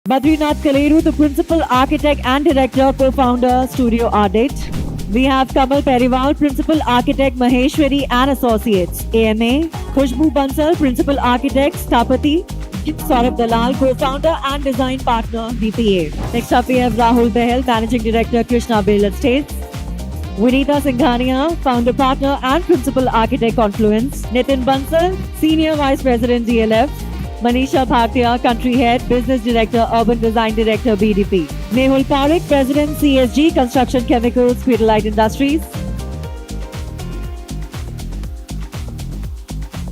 Badrinath Kaleru, the principal architect and director, co-founder, Studio Ardit. We have Kamal Periwal, principal architect, Maheshwari and Associates, AMA. Khushbu Bansal, principal architect, Stapati. Saurabh Dalal, co-founder and design partner, BPA. Next up, we have Rahul Behel, managing director, Krishna Bale Estates. Vinita Singhania, founder partner and principal architect, Confluence. Nitin Bansal, senior vice president, DLF. Manisha Bhatia, country head, business director, urban design director, BDP. Mehul Parekh, president, CSG, construction chemicals, Pidilite Industries.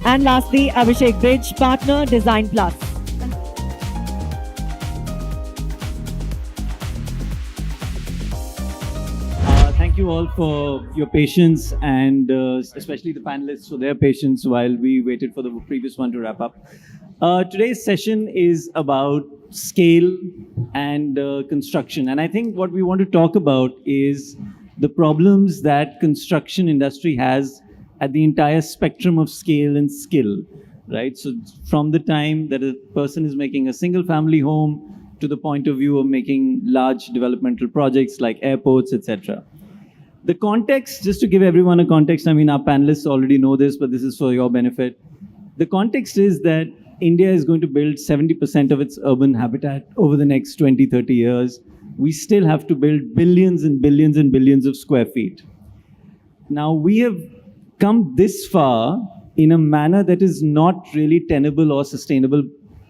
And lastly, Abhishek Bridge, partner, Design Plus. Thank you all for your patience and especially the panelists for their patience while we waited for the previous one to wrap up. Today's session is about scale and construction. And I think what we want to talk about is the problems that construction industry has at the entire spectrum of scale and skill, right? So from the time that a person is making a single family home to the point of view of making large developmental projects like airports, etc. The context, just to give everyone a context, I mean, our panelists already know this, but this is for your benefit. The context is that India is going to build 70% of its urban habitat over the next 20, 30 years. We still have to build billions and billions and billions of square feet. Now, we have come this far in a manner that is not really tenable or sustainable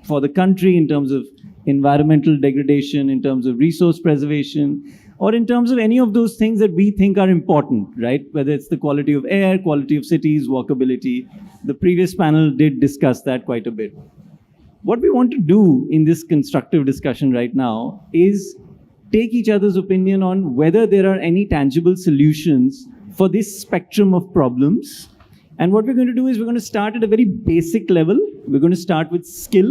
for the country in terms of environmental degradation, in terms of resource preservation, or in terms of any of those things that we think are important, right? Whether it's the quality of air, quality of cities, walkability. The previous panel did discuss that quite a bit. What we want to do in this constructive discussion right now is take each other's opinion on whether there are any tangible solutions for this spectrum of problems. And what we're going to do is we're going to start at a very basic level. We're going to start with skill,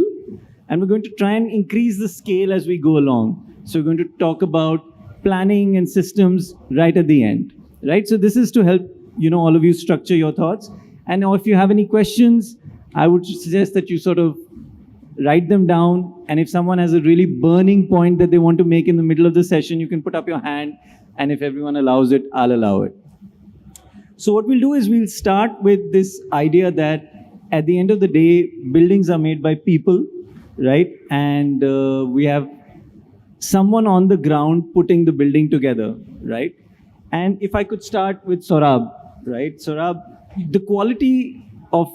and we're going to try and increase the scale as we go along. So we're going to talk about planning and systems right at the end, right? So this is to help, all of you structure your thoughts. And if you have any questions, I would suggest that you sort of write them down. And if someone has a really burning point that they want to make in the middle of the session, you can put up your hand. And if everyone allows it, I'll allow it. So what we'll do is we'll start with this idea that at the end of the day, buildings are made by people, right? And we have someone on the ground putting the building together, right? And if I could start with Saurabh, right? Saurabh, the quality of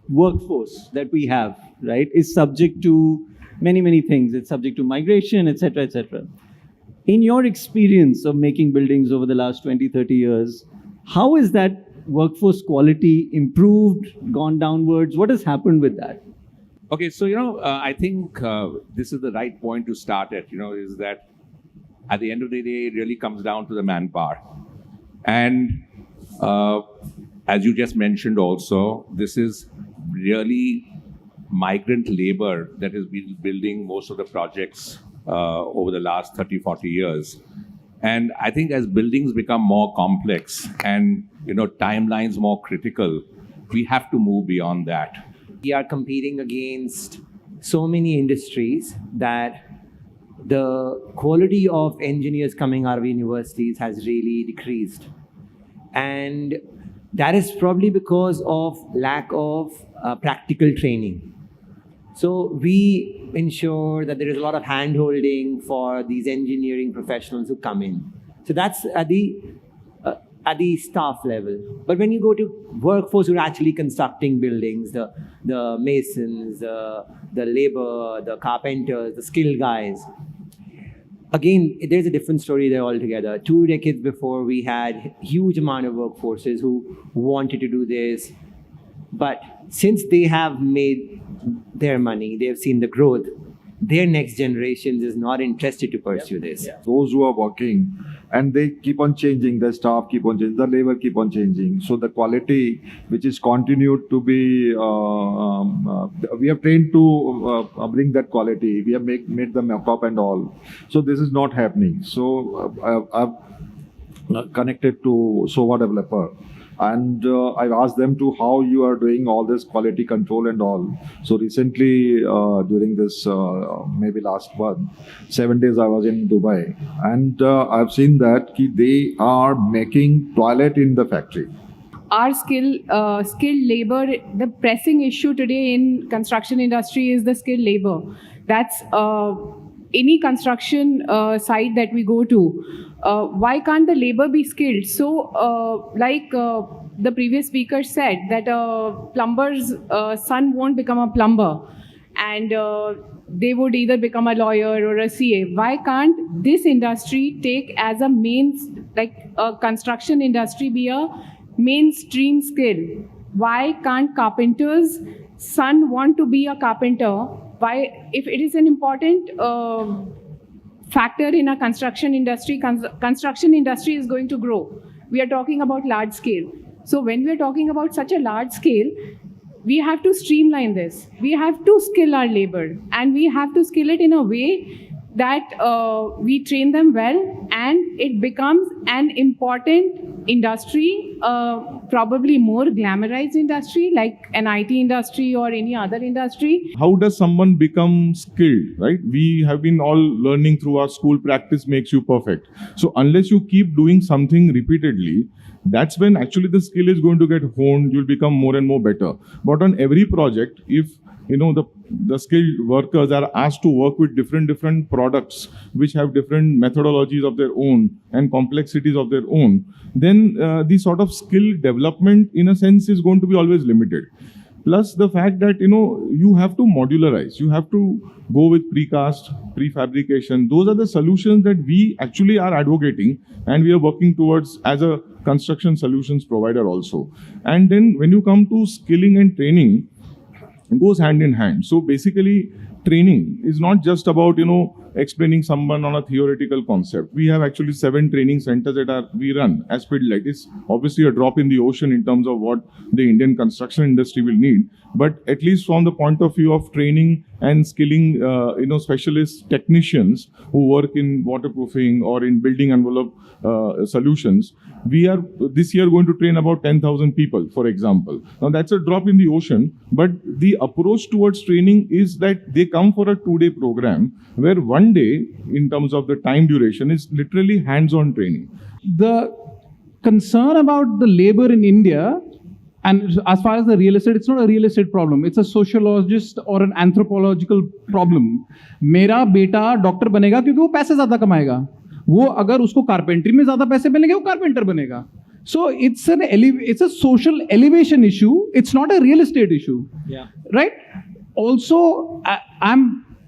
workforce that we have, right, is subject to many, many things. It's subject to migration, etc., etc. In your experience of making buildings over the last 20, 30 years, how is that workforce quality improved, gone downwards? What has happened with that? Okay, so, I think this is the right point to start at, is that at the end of the day, it really comes down to the manpower. And as you just mentioned also, this is really migrant labor that has been building most of the projects over the last 30, 40 years. And I think as buildings become more complex and, timelines more critical, we have to move beyond that. We are competing against so many industries that the quality of engineers coming out of universities has really decreased. And that is probably because of lack of practical training. So we ensure that there is a lot of hand-holding for these engineering professionals who come in. So that's at the staff level. But when you go to workforce who are actually constructing buildings, the masons, the labor, the carpenters, the skilled guys, again, there's a different story there altogether. 2 decades before, we had huge amount of workforces who wanted to do this. But since they have made their money, they have seen the growth, their next generations is not interested to pursue this. Those who are working, and they keep on changing, the staff keep on changing, the labor keep on changing. So the quality, which is continued to be, we have trained to bring that quality. We have made the mock-up and all. So this is not happening. So I've connected to SOVA developer. And I've asked them to how you are doing all this quality control and all. So recently, during this maybe last month, 7 days I was in Dubai, and I've seen that they are making toilet in the factory. Our skilled labor, the pressing issue today in construction industry is the skilled labor. That's any construction site that we go to. Why can't the labor be skilled? So, like the previous speaker said, that a plumber's son won't become a plumber, and they would either become a lawyer or a CA. Why can't this industry take as a main, like a construction industry, be a mainstream skill? Why can't carpenter's son want to be a carpenter? Why, if it is an important factor in a construction industry, construction industry is going to grow. We are talking about large scale. So when we are talking about such a large scale, we have to streamline this. We have to skill our labor, and we have to skill it in a way that we train them well, and it becomes an important industry, probably more glamorized industry like an IT industry or any other industry. How does someone become skilled, right? We have been all learning through our school, practice makes you perfect. So unless you keep doing something repeatedly, that's when actually the skill is going to get honed. You'll become more and more better. But on every project, if the skilled workers are asked to work with different products which have different methodologies of their own and complexities of their own, then the sort of skill development in a sense is going to be always limited. Plus the fact that you have to modularize, you have to go with precast, prefabrication. Those are the solutions that we actually are advocating, and we are working towards as a construction solutions provider also. And then when you come to skilling and training, it goes hand in hand. So basically, training is not just about explaining someone on a theoretical concept. We have actually 7 training centers that we run as Pidlite. It's obviously a drop in the ocean in terms of what the Indian construction industry will need. But at least from the point of view of training and skilling, specialist technicians who work in waterproofing or in building envelope solutions, we are this year going to train about 10,000 people, for example. Now that's a drop in the ocean, but the approach towards training is that they come for a 2-day program where 1 day, in terms of the time duration, is literally hands-on training. The concern about the labor in India, and as far as the real estate, it's not a real estate problem. It's a sociologist or an anthropological problem. मेरा बेटा doctor बनेगा क्योंकि वो पैसे ज़्यादा कमाएगा. वो अगर उसको कारपेंट्री में ज़्यादा पैसे मिलेंगे वो कारपेंटर बनेगा. So it's a social elevation issue. It's not a real estate issue. Yeah. Right? Also,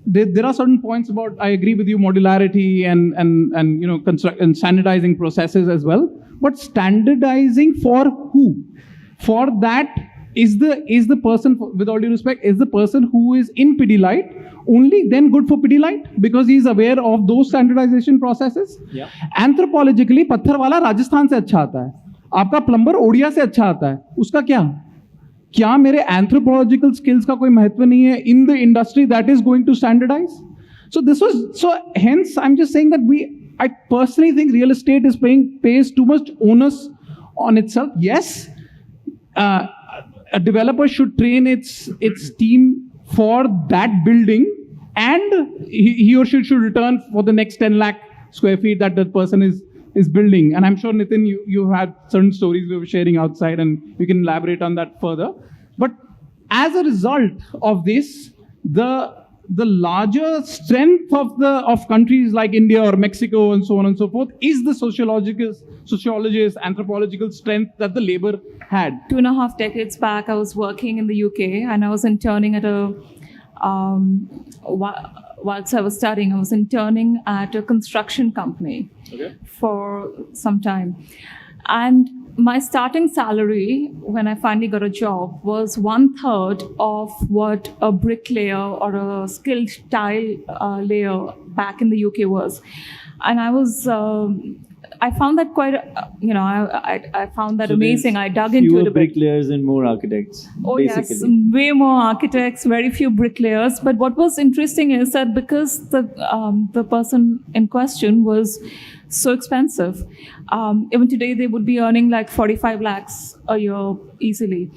there are certain points about, I agree with you, modularity and standardizing processes as well. But standardizing for who? For that is the person, with all due respect, is the person who is in Pidilite only then good for Pidilite because he is aware of those standardization processes? Yeah. Anthropologically, पत्थर वाला राजस्थान से अच्छा आता है, आपका plumber Odia से अच्छा आता है, उसका क्या मेरे anthropological skills का कोई महत्व नहीं है in the industry that is going to standardize? So hence I'm just saying that I personally think real estate pays too much onus on itself. Yes, a developer should train its team for that building, and he or she should return for the next 10 lakh square feet that person is building. And I'm sure, Nitin, you had certain stories we were sharing outside, and you can elaborate on that further. But as a result of this, the larger strength of countries like India or Mexico and so on and so forth is the sociologist, anthropological strength that the labor had. 2.5 decades back, I was working in the UK, and I was interning at whilst I was studying, I was interning at a construction company for some time. And my starting salary when I finally got a job was 1/3 of what a bricklayer or a skilled tile layer back in the UK was. And I was I found that quite, I found that So amazing. there's I dug into fewer it a bit. bricklayers and more architects. Oh, basically. yes, way more architects, very few bricklayers. But what was interesting is that because the person in question was so expensive, even today they would be earning like 45 lakhs a year easily.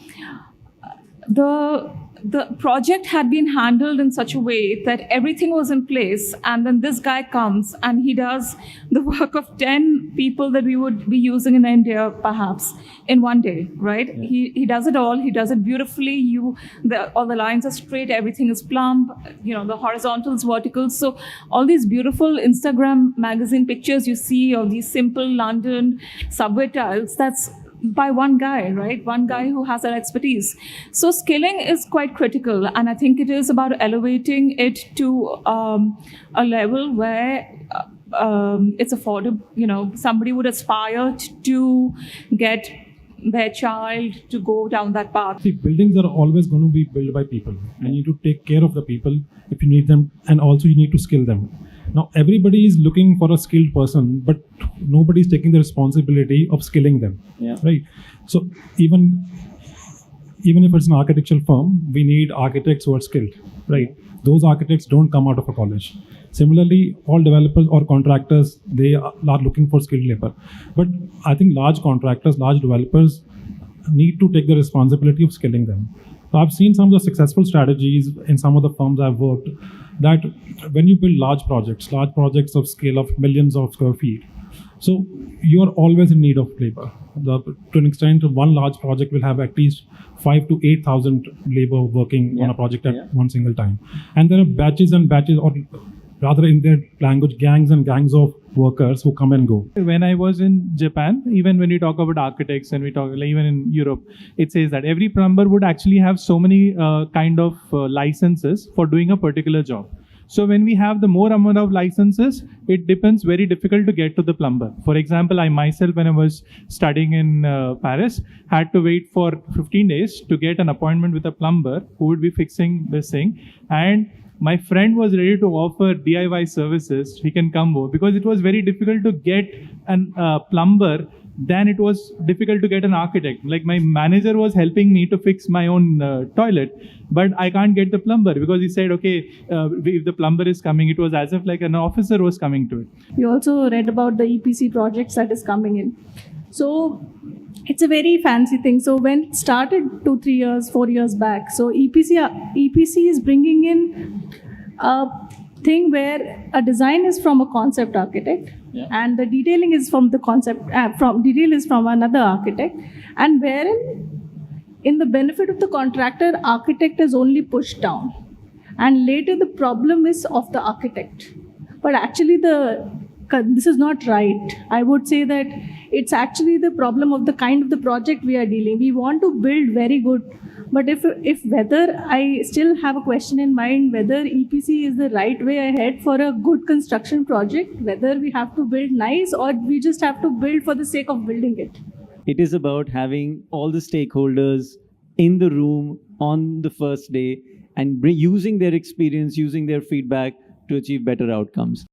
The project had been handled in such a way that everything was in place, and then this guy comes and he does the work of 10 people that we would be using in India perhaps in one day, right? Yeah. He does it all. He does it beautifully. All the lines are straight. Everything is plumb. The horizontals, verticals. So all these beautiful Instagram magazine pictures you see of these simple London subway tiles, that's by one guy, right? One guy who has that expertise. So skilling is quite critical, and I think it is about elevating it to a level where it's affordable. Somebody would aspire to get their child to go down that path. See, buildings are always going to be built by people. You need to take care of the people if you need them, and also you need to skill them. Now, everybody is looking for a skilled person, but nobody is taking the responsibility of skilling them, right? So even if it's an architectural firm, we need architects who are skilled, right? Those architects don't come out of a college. Similarly, all developers or contractors, they are looking for skilled labor. But I think large contractors, large developers need to take the responsibility of skilling them. So I've seen some of the successful strategies in some of the firms I've worked, that when you build large projects of scale of millions of square feet, so you are always in need of labor. To an extent, one large project will have at least 5,000 to 8,000 labor working on a project at one single time. And there are batches and batches, or rather in their language, gangs and gangs of workers who come and go. When I was in Japan, even when we talk about architects and we talk even in Europe, it says that every plumber would actually have so many licenses for doing a particular job. So when we have the more amount of licenses, it depends very difficult to get to the plumber. For example, I myself, when I was studying in Paris, had to wait for 15 days to get an appointment with a plumber who would be fixing this thing. And my friend was ready to offer DIY services. He can come over, because it was very difficult to get a plumber. Then it was difficult to get an architect. Like, my manager was helping me to fix my own toilet, but I can't get the plumber because he said, okay, if the plumber is coming, it was as if like an officer was coming to it. We also read about the EPC projects that is coming in. So it's a very fancy thing. So when it started 2, 3 years, 4 years back, so EPC is bringing in a thing where a design is from a concept architect, and the detailing is from the concept, detail is from another architect, and wherein in the benefit of the contractor, architect is only pushed down, and later the problem is of the architect. But actually this is not right. I would say that it's actually the problem of the kind of the project we are dealing. We want to build very good, but if whether I still have a question in mind whether EPC is the right way ahead for a good construction project, whether we have to build nice or we just have to build for the sake of building it. It is about having all the stakeholders in the room on the first day and using their experience, using their feedback to achieve better outcomes.